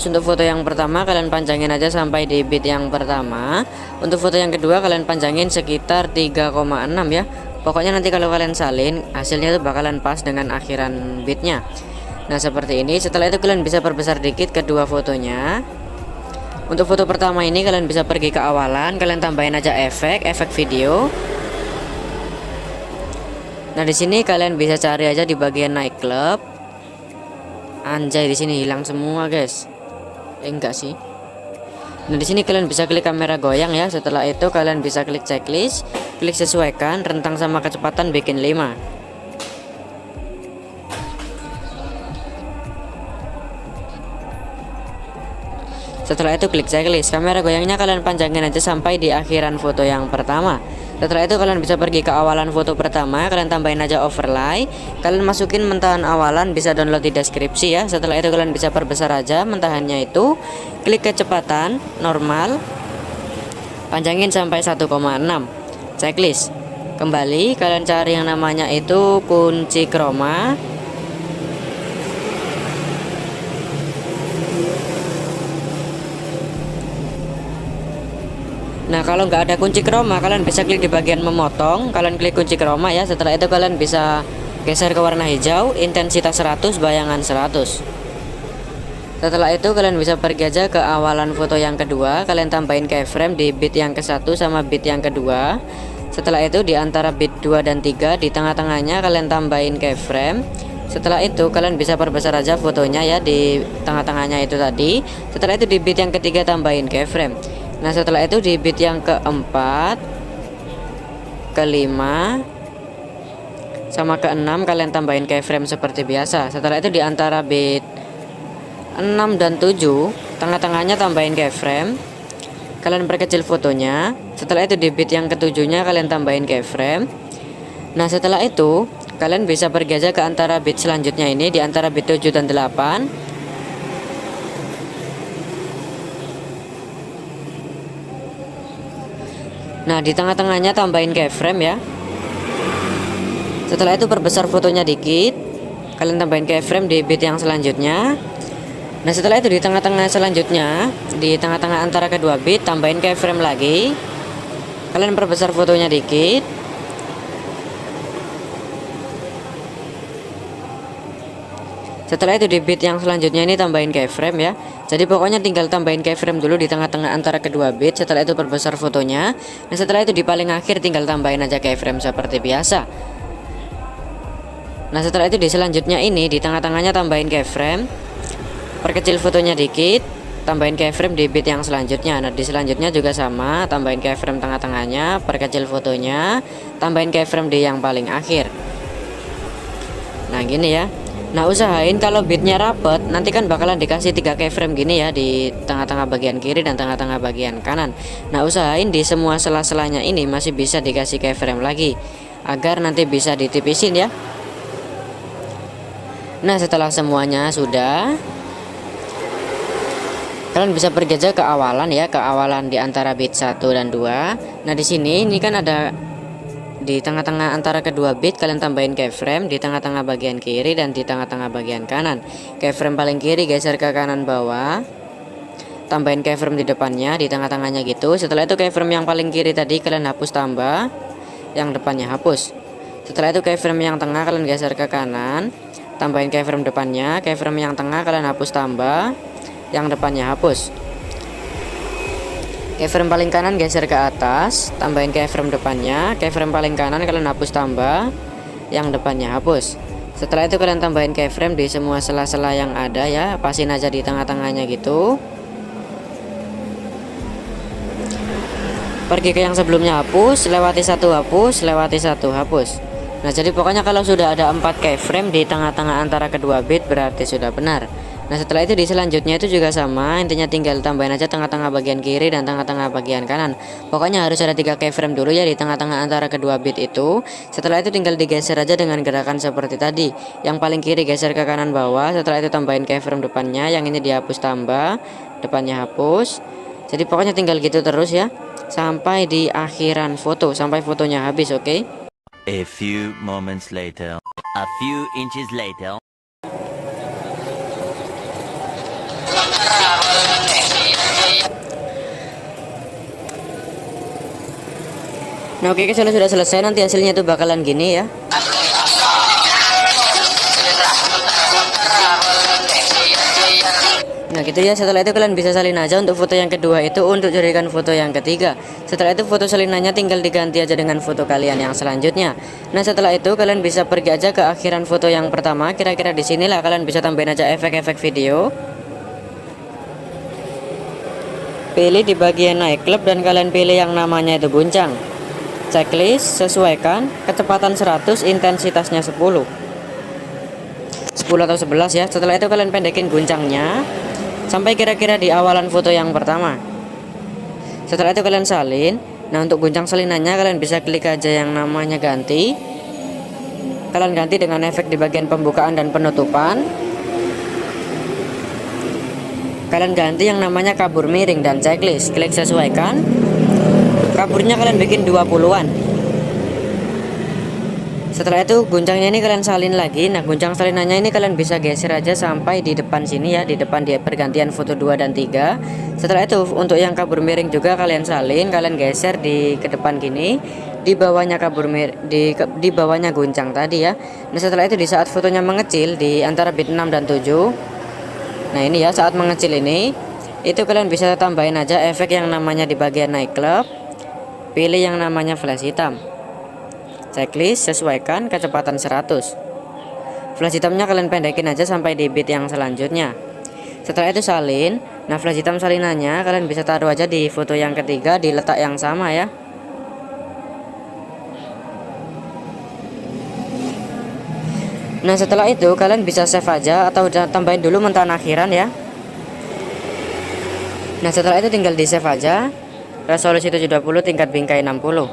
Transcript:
Untuk foto yang pertama kalian panjangin aja sampai di bit yang pertama. Untuk foto yang kedua kalian panjangin sekitar 3,6 ya. Pokoknya nanti kalau kalian salin hasilnya tuh bakalan pas dengan akhiran bitnya. Nah seperti ini. Setelah itu kalian bisa perbesar dikit kedua fotonya. Untuk foto pertama ini kalian bisa pergi ke awalan, kalian tambahin aja efek video. Nah di sini kalian bisa cari aja di bagian naik club. Anjay, di sini hilang semua guys. Enggak sih. Nah di sini kalian bisa klik kamera goyang ya. Setelah itu kalian bisa klik checklist, klik sesuaikan rentang sama kecepatan bikin 5. Setelah itu klik checklist, kamera goyangnya kalian panjangin aja sampai di akhiran foto yang pertama. Setelah itu kalian bisa pergi ke awalan foto pertama, kalian tambahin aja overlay, kalian masukin mentahan awalan, bisa download di deskripsi ya. Setelah itu kalian bisa perbesar aja mentahannya itu, klik kecepatan normal, panjangin sampai 1,6. Checklist, kembali kalian cari yang namanya itu kunci chroma. Nah kalau nggak ada kunci chroma kalian bisa klik di bagian memotong, kalian klik kunci chroma ya. Setelah itu kalian bisa geser ke warna hijau, intensitas 100, bayangan 100. Setelah itu kalian bisa pergi aja ke awalan foto yang kedua, kalian tambahin keyframe di bit yang ke-1 sama bit yang kedua. Setelah itu di antara bit 2 dan 3 di tengah-tengahnya kalian tambahin keyframe. Setelah itu kalian bisa perbesar aja fotonya ya di tengah-tengahnya itu tadi. Setelah itu di bit yang ketiga tambahin keyframe. Nah setelah itu di bit yang keempat, kelima, sama keenam kalian tambahin keyframe seperti biasa. Setelah itu di antara bit 6 dan 7 tengah-tengahnya tambahin keyframe, kalian perkecil fotonya. Setelah itu di bit yang ketujuhnya kalian tambahin keyframe. Nah setelah itu kalian bisa pergi aja ke antara bit selanjutnya ini, di antara bit 7 dan 8. Nah di tengah-tengahnya tambahin keyframe ya. Setelah itu perbesar fotonya dikit, kalian tambahin keyframe di bit yang selanjutnya. Nah setelah itu di tengah-tengah selanjutnya, di tengah-tengah antara kedua bit tambahin keyframe lagi, kalian perbesar fotonya dikit. Setelah itu di bit yang selanjutnya ini tambahin keyframe ya. Jadi pokoknya tinggal tambahin keyframe dulu di tengah-tengah antara kedua bit. Setelah itu perbesar fotonya. Nah setelah itu di paling akhir tinggal tambahin aja keyframe seperti biasa. Nah setelah itu di selanjutnya ini di tengah-tengahnya tambahin keyframe, perkecil fotonya dikit, tambahin keyframe di bit yang selanjutnya. Nah di selanjutnya juga sama, tambahin keyframe tengah-tengahnya, perkecil fotonya, tambahin keyframe di yang paling akhir. Nah gini ya. Nah usahain kalau bitnya rapet, nanti kan bakalan dikasih 3 keyframe gini ya, di tengah-tengah bagian kiri dan tengah-tengah bagian kanan. Nah usahain di semua sela-selanya ini masih bisa dikasih keyframe lagi, agar nanti bisa ditipisin ya. Nah setelah semuanya sudah, kalian bisa pergi aja ke awalan ya, ke awalan di antara bit 1 dan 2. Nah di sini ini kan ada di tengah-tengah antara kedua bit, kalian tambahin keyframe di tengah-tengah bagian kiri dan di tengah-tengah bagian kanan. Keyframe paling kiri geser ke kanan bawah, tambahin keyframe di depannya, di tengah-tengahnya gitu. Setelah itu keyframe yang paling kiri tadi kalian hapus tambah, yang depannya hapus. Setelah itu keyframe yang tengah kalian geser ke kanan, tambahin keyframe depannya. Keyframe yang tengah kalian hapus tambah, yang depannya hapus. Keyframe paling kanan geser ke atas, tambahin keyframe depannya. Keyframe paling kanan kalian hapus tambah, yang depannya hapus. Setelah itu kalian tambahin keyframe di semua sela-sela yang ada ya, pasin aja di tengah-tengahnya gitu. Pergi ke yang sebelumnya hapus, lewati satu hapus, lewati satu hapus. Nah jadi pokoknya kalau sudah ada 4 keyframe di tengah-tengah antara kedua bit berarti sudah benar. Nah setelah itu di selanjutnya itu juga sama, intinya tinggal tambahin aja tengah-tengah bagian kiri dan tengah-tengah bagian kanan. Pokoknya harus ada 3 keyframe dulu ya di tengah-tengah antara kedua bit itu. Setelah itu tinggal digeser aja dengan gerakan seperti tadi. Yang paling kiri geser ke kanan bawah, setelah itu tambahin keyframe depannya, yang ini dihapus tambah, depannya hapus. Jadi pokoknya tinggal gitu terus ya. sampai di akhiran foto, sampai fotonya habis, oke? A few moments later. A few inches later. Nah, oke, kalau sudah selesai nanti hasilnya itu bakalan gini ya. Nah gitu ya, setelah itu kalian bisa salin aja untuk foto yang kedua itu untuk jadikan foto yang ketiga. Setelah itu foto salinannya tinggal diganti aja dengan foto kalian yang selanjutnya. Nah setelah itu kalian bisa pergi aja ke akhiran foto yang pertama. Kira-kira di sinilah kalian bisa tambahin aja efek-efek video. Pilih di bagian naik klub dan kalian pilih yang namanya itu guncang. Checklist, sesuaikan, kecepatan 100, intensitasnya 10 atau 11 ya. Setelah itu kalian pendekin guncangnya sampai kira-kira di awalan foto yang pertama. Setelah itu kalian salin. Nah untuk guncang salinannya kalian bisa klik aja yang namanya ganti. Kalian ganti dengan efek di bagian pembukaan dan penutupan. Kalian ganti yang namanya kabur miring dan checklist. Klik sesuaikan. Kaburnya kalian bikin 20-an. Setelah itu guncangnya ini kalian salin lagi. Nah guncang salinannya ini kalian bisa geser aja sampai di depan sini ya, di depan dia pergantian foto 2 dan 3. Setelah itu untuk yang kabur miring juga kalian salin, kalian geser di ke depan gini, di bawahnya kabur di bawahnya guncang tadi ya. Nah setelah itu di saat fotonya mengecil di antara bit 6 dan 7. Nah ini ya, saat mengecil ini itu kalian bisa tambahin aja efek yang namanya di bagian naik klub. Pilih yang namanya flash hitam. Checklist, sesuaikan, kecepatan 100. Flash hitamnya kalian pendekin aja sampai di bit yang selanjutnya. Setelah itu salin. Nah flash hitam salinannya kalian bisa taruh aja di foto yang ketiga di letak yang sama ya. Nah setelah itu kalian bisa save aja atau tambahin dulu mentah akhiran ya. Nah setelah itu tinggal di save aja. Resolusi 70, tingkat bingkai 60.